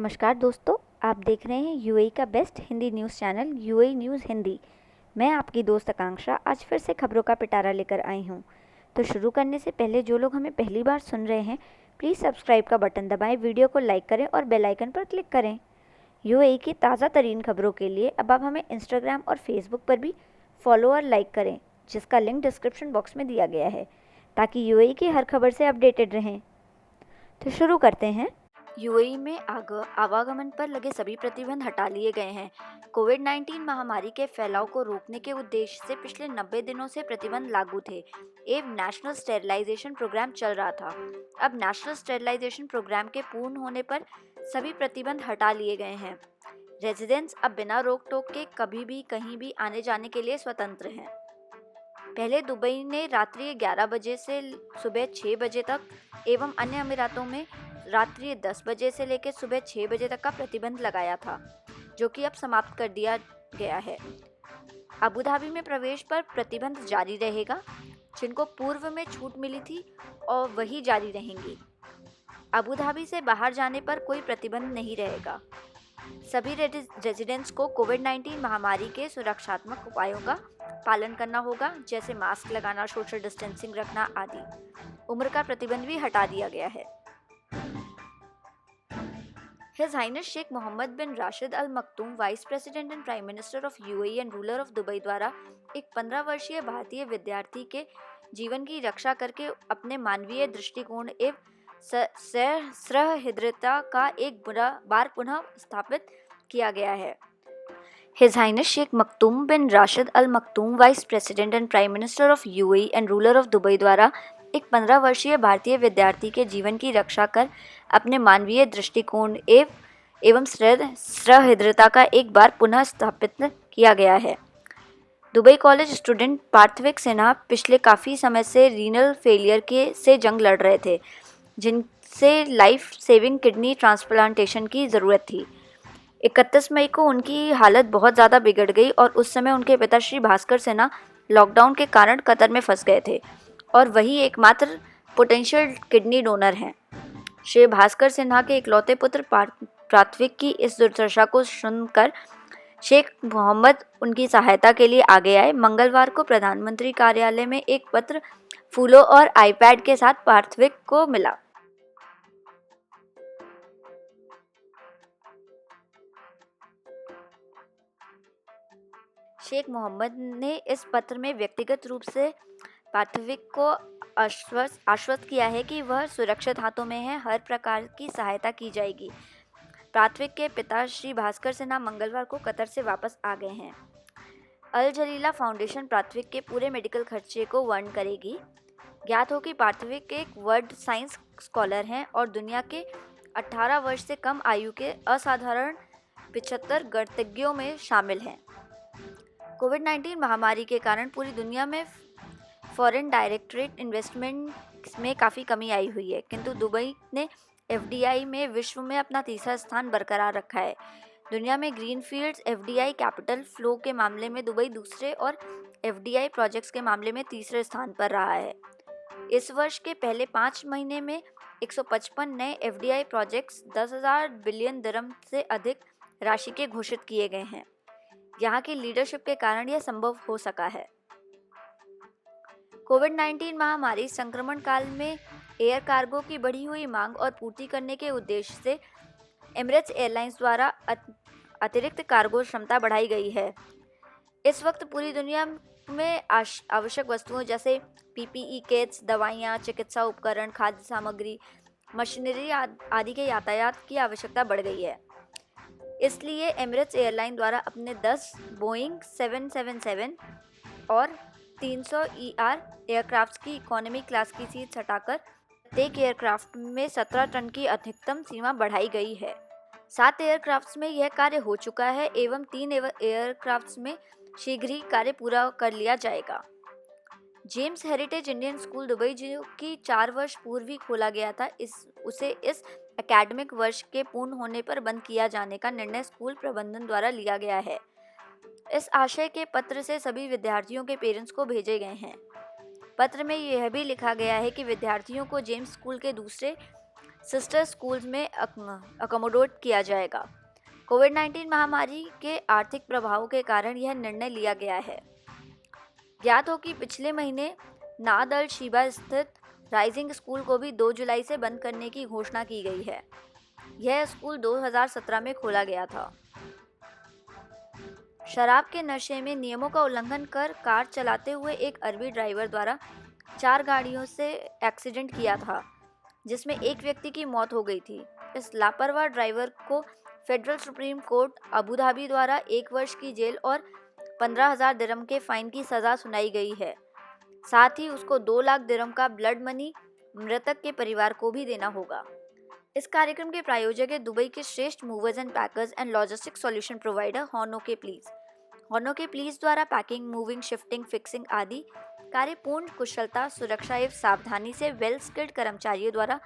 नमस्कार दोस्तों, आप देख रहे हैं यूएई का best Hindi news channel UAE news Hindi. मैं आपकी दोस्त आकांक्षा आज फिर से खबरों का पिटारा लेकर आई हूं। तो शुरू करने से पहले जो लोग हमें पहली बार सुन रहे हैं, प्लीज़ सब्सक्राइब का बटन दबाएं, वीडियो को लाइक करें और बेल आइकन पर क्लिक करें। यूएई की ताज़ा तरीन खबरों के लिए अब आप हमें इंस्टाग्राम और फेसबुक पर भी फॉलो और लाइक करें, जिसका लिंक डिस्क्रिप्शन बॉक्स में दिया गया है, ताकि यूएई की हर खबर से अपडेटेड रहें। तो शुरू करते हैं। यूएई में आवागमन पर लगे सभी प्रतिबंध हटा लिए गए हैं। कोविड-19 महामारी के फैलाव को रोकने के उद्देश्य से पिछले 90 दिनों से प्रतिबंध लागू थे एवं नेशनल स्टेरिलाइजेशन प्रोग्राम चल रहा था। अब नेशनल स्टेरिलाइजेशन प्रोग्राम के पूर्ण होने पर सभी प्रतिबंध हटा लिए गए हैं। रेजिडेंट्स अब बिना रोक टोक के कभी भी कहीं भी आने जाने के लिए स्वतंत्र हैं। पहले दुबई ने रात्रि 11 बजे से सुबह 6 बजे तक एवं अन्य अमीरातों में रात्रि 10 बजे से लेकर सुबह 6 बजे तक का प्रतिबंध लगाया था, जो कि अब समाप्त कर दिया गया है। अबू धाबी में प्रवेश पर प्रतिबंध जारी रहेगा, जिनको पूर्व में छूट मिली थी और वही जारी रहेंगी। अबू धाबी से बाहर जाने पर कोई प्रतिबंध नहीं रहेगा। सभी रेजिडेंट्स को कोविड-19 महामारी के सुरक्षात्मक उपायों का पालन करना होगा, जैसे मास्क लगाना, सोशल डिस्टेंसिंग रखना आदि। उम्र का प्रतिबंध भी हटा दिया गया है। His Highness Sheikh Mohammed bin Rashid Al Makhdoom, vice president and prime minister of UAE and ruler of Dubai द्वारा एक 15 वर्षीय भारतीय विद्यार्थी के जीवन की रक्षा करके अपने मानवीय दृष्टिकोण एवं सहृदयता का एक बार पुनः स्थापित किया गया है। His Highness Sheikh Makhdoom bin Rashid Al Makhdoom, vice president and prime minister of UAE and ruler of Dubai द्वारा एक 15 वर्षीय भारतीय विद्यार्थी के जीवन की रक्षा कर अपने मानवीय दृष्टिकोण एवं सहृदयता का एक बार पुनः स्थापित किया गया है। दुबई कॉलेज स्टूडेंट पार्थविक सिन्हा पिछले काफ़ी समय से रीनल फेलियर से जंग लड़ रहे थे, जिनसे लाइफ सेविंग किडनी ट्रांसप्लांटेशन की ज़रूरत थी। 31 मई को उनकी हालत बहुत ज़्यादा बिगड़ गई और उस समय उनके पिता श्री भास्कर सिन्हा लॉकडाउन के कारण कतर में फंस गए थे और वही एकमात्र पोटेंशियल किडनी डोनर हैं। श्री भास्कर सिन्हा के इकलौते पुत्र पार्थविक की इस दुर्दशा को सुनकर शेख मोहम्मद उनकी सहायता के लिए आगे आए। मंगलवार को प्रधानमंत्री कार्यालय में एक पत्र फूलों और आईपैड के साथ पार्थविक को मिला। शेख मोहम्मद ने इस पत्र में व्यक्तिगत रूप से पार्थविक को आश्वस्त किया है कि वह सुरक्षित हाथों में है, हर प्रकार की सहायता की जाएगी। पार्थविक के पिता श्री भास्कर सिन्हा मंगलवार को कतर से वापस आ गए हैं। अल जलीला फाउंडेशन पार्थविक के पूरे मेडिकल खर्चे को वहन करेगी। ज्ञात हो कि पार्थविक एक वर्ल्ड साइंस स्कॉलर हैं और दुनिया के 18 वर्ष से कम आयु के असाधारण 75 गणितज्ञों में शामिल हैं। कोविड-19 महामारी के कारण पूरी दुनिया में फॉरेन डायरेक्ट इन्वेस्टमेंट में काफ़ी कमी आई हुई है, किंतु दुबई ने एफडीआई में विश्व में अपना तीसरा स्थान बरकरार रखा है। दुनिया में ग्रीनफील्ड्स एफडीआई कैपिटल फ्लो के मामले में दुबई दूसरे और एफडीआई प्रोजेक्ट्स के मामले में तीसरे स्थान पर रहा है। इस वर्ष के पहले 5 महीने में 155 नए एफडीआई प्रोजेक्ट्स 10,000 बिलियन दिरहम से अधिक राशि के घोषित किए गए हैं। यहाँ की लीडरशिप के कारण यह संभव हो सका है। कोविड-19 महामारी संक्रमण काल में एयर कार्गो की बढ़ी हुई मांग और पूर्ति करने के उद्देश्य से एमिरेट्स एयरलाइंस द्वारा अतिरिक्त कार्गो क्षमता बढ़ाई गई है। इस वक्त पूरी दुनिया में आवश्यक वस्तुओं जैसे पीपीई किट्स, दवाइयाँ, चिकित्सा उपकरण, खाद्य सामग्री, मशीनरी आदि के यातायात की आवश्यकता बढ़ गई है। इसलिए एमिरेट्स एयरलाइन द्वारा अपने 10 बोइंग 777 और 300 एयरक्राफ्ट्स की इकोनॉमी क्लास की सीट हटाकर प्रत्येक एयरक्राफ्ट में 17 टन की अधिकतम सीमा बढ़ाई गई है। 7 एयरक्राफ्ट्स में यह कार्य हो चुका है एवं 3 एयरक्राफ्ट्स में शीघ्र ही कार्य पूरा कर लिया जाएगा। James heritage Indian school Dubai, जो कि 4 वर्ष पूर्व ही खोला गया था, उसे इस एकेडमिक वर्ष के पूर्ण होने पर बंद किया जाने का निर्णय स्कूल प्रबंधन द्वारा लिया गया है। इस आशय के पत्र से सभी विद्यार्थियों के पेरेंट्स को भेजे गए हैं। पत्र में यह भी लिखा गया है कि विद्यार्थियों को जेम्स स्कूल के दूसरे सिस्टर स्कूल्स में अकोमोडेट किया जाएगा। कोविड-19 महामारी के आर्थिक प्रभावों के कारण यह निर्णय लिया गया है। ज्ञात हो कि पिछले महीने नाद अल शीबा स्थित राइजिंग स्कूल को भी 2 जुलाई से बंद करने की घोषणा की गई है। यह स्कूल 2017 में खोला गया था। शराब के नशे में नियमों का उल्लंघन कर कार चलाते हुए एक अरबी ड्राइवर द्वारा 4 गाड़ियों से एक्सीडेंट किया था, जिसमें एक व्यक्ति की मौत हो गई थी। इस लापरवाह ड्राइवर को federal supreme court Abu Dhabi द्वारा 1 वर्ष की जेल और 15,000 दिरहम के फाइन की सजा सुनाई गई है। साथ ही उसको 2 लाख दिरहम का ब्लड मनी मृतक के परिवार को भी देना होगा। इस कार्यक्रम के प्रायोजक है दुबई के श्रेष्ठ movers and packers and logistic solution provider हॉनो के प्लीज द्वारा पैकिंग, मूविंग, शिफ्टिंग, फिक्सिंग आदि कार्य पूर्ण कुशलता, सुरक्षा एवं सावधानी से वेल स्किल्ड कर्मचारियों द्वारा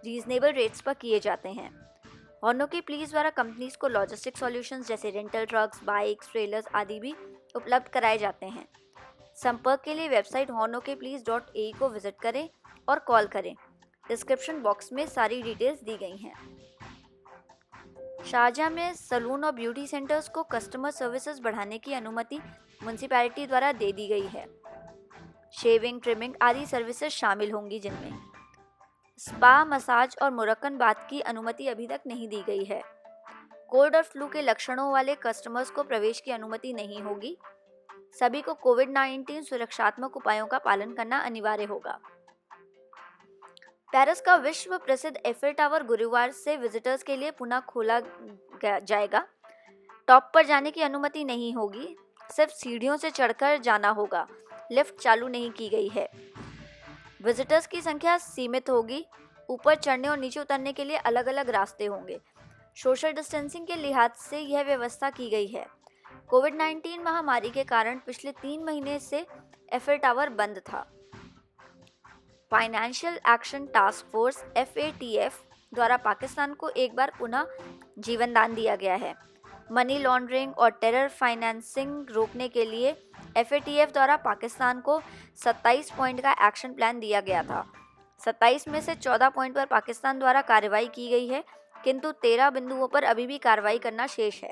रीजनेबल रेट्स पर किए जाते हैं। हॉनो के प्लीज द्वारा कंपनीज को लॉजिस्टिक सॉल्यूशंस जैसे रेंटल ट्रक्स, बाइक्स, ट्रेलर्स आदि भी उपलब्ध कराए जाते हैं। संपर्क के लिए वेबसाइट honokeplease.ae को विजिट करें और कॉल करें। डिस्क्रिप्शन बॉक्स में सारी डिटेल्स दी गई हैं। शारजाह में सलून और ब्यूटी सेंटर्स को कस्टमर सर्विसेज बढ़ाने की अनुमति म्युनिसिपैलिटी द्वारा दे दी गई है। शेविंग, ट्रिमिंग आदि सर्विसेज शामिल होंगी, जिनमें स्पा, मसाज और मुरक्कन बाथ की अनुमति अभी तक नहीं दी गई है। कोल्ड और फ्लू के लक्षणों वाले कस्टमर्स को प्रवेश की अनुमति नहीं होगी। सभी को कोविड-19 सुरक्षात्मक उपायों का पालन करना अनिवार्य होगा। पेरिस का विश्व प्रसिद्ध एफिल टावर गुरुवार से विजिटर्स के लिए पुनः खोला जाएगा। टॉप पर जाने की अनुमति नहीं होगी, सिर्फ सीढ़ियों से चढ़कर जाना होगा। लिफ्ट चालू नहीं की गई है। विजिटर्स की संख्या सीमित होगी। ऊपर चढ़ने और नीचे उतरने के लिए अलग अलग रास्ते होंगे। सोशल डिस्टेंसिंग के लिहाज से यह व्यवस्था की गई है। कोविड-19 महामारी के कारण पिछले 3 महीने से एफिल टावर बंद था। Financial action task force FATF द्वारा पाकिस्तान को एक बार पुनः जीवन दान दिया गया है। मनी लॉन्ड्रिंग और टेरर फाइनेंसिंग रोकने के लिए FATF द्वारा पाकिस्तान को 27 पॉइंट का एक्शन प्लान दिया गया था। 27 में से 14 पॉइंट पर पाकिस्तान द्वारा कार्रवाई की गई है, किंतु 13 बिंदुओं पर अभी भी कार्रवाई करना शेष है।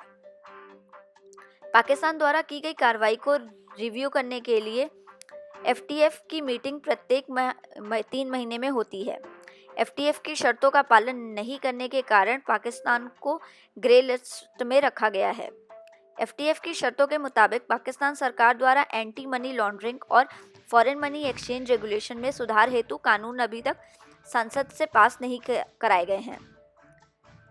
पाकिस्तान द्वारा की गई कार्रवाई को रिव्यू करने के लिए FTF की मीटिंग प्रत्येक 3 महीने में होती है। FTF की शर्तों का पालन नहीं करने के कारण पाकिस्तान को ग्रे लिस्ट में रखा गया है। FTF की शर्तों के मुताबिक पाकिस्तान सरकार द्वारा एंटी मनी लॉन्ड्रिंग और फॉरेन मनी एक्सचेंज रेगुलेशन में सुधार हेतु कानून अभी तक संसद से पास नहीं कराए गए हैं।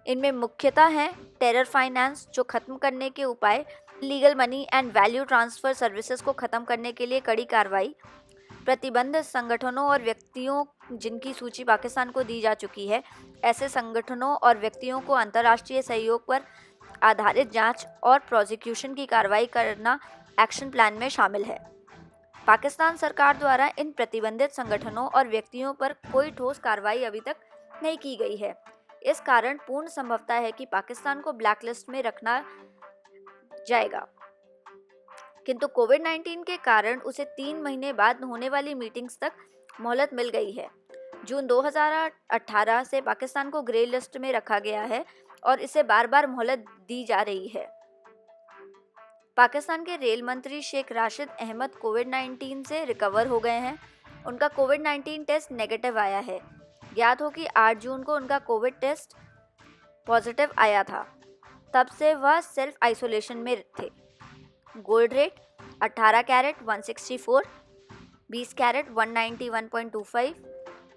इनमें मुख्यतः हैं टेरर फाइनेंस, जो खत्म करने के उपाय, legal money and value transfer services को खत्म करने के लिए कड़ी कार्रवाई, प्रतिबंध संगठनों और व्यक्तियों जिनकी सूची पाकिस्तान को दी जा चुकी है, ऐसे संगठनों और व्यक्तियों को अंतर्राष्ट्रीय सहयोग पर आधारित जांच और प्रोसिक्यूशन की कार्रवाई करना एक्शन प्लान में शामिल है। पाकिस्तान सरकार द्वारा इन प्रतिबंधित संगठनों और व्यक्तियों पर कोई ठोस कार्रवाई अभी तक नहीं की गई है। इस कारण पूर्ण संभवता है कि पाकिस्तान को ब्लैकलिस्ट में रखना जाएगा, किंतु कोविड-19 के कारण उसे 3 महीने बाद होने वाली मीटिंग्स तक मोहलत मिल गई है। जून 2018 से पाकिस्तान को ग्रे लिस्ट में रखा गया है और इसे बार बार मोहलत दी जा रही है। पाकिस्तान के रेल मंत्री शेख राशिद अहमद कोविड-19 से रिकवर हो गए हैं। उनका कोविड-19 टेस्ट नेगेटिव आया है। ज्ञात हो कि 8 जून को उनका कोविड टेस्ट पॉजिटिव आया था। तब से वह सेल्फ आइसोलेशन में थे। Gold rate 18 carat 164, 20 carat 191.25,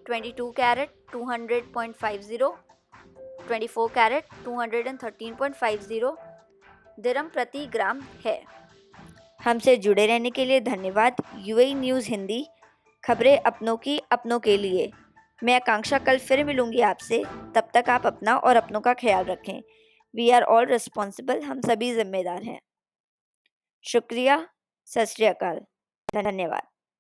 22 carat 200.50, 24 carat 213.50 dirham प्रति ग्राम है। हमसे जुड़े रहने के लिए धन्यवाद। UAE न्यूज़ हिंदी, खबरें अपनों की अपनों के लिए। मैं आकांक्षा कल फिर मिलूंगी आपसे। तब तक आप अपना और अपनों का ख्याल रखें। वी आर ऑल रिस्पॉन्सिबल, हम सभी जिम्मेदार हैं। शुक्रिया, सत श्री अकाल, धन्यवाद।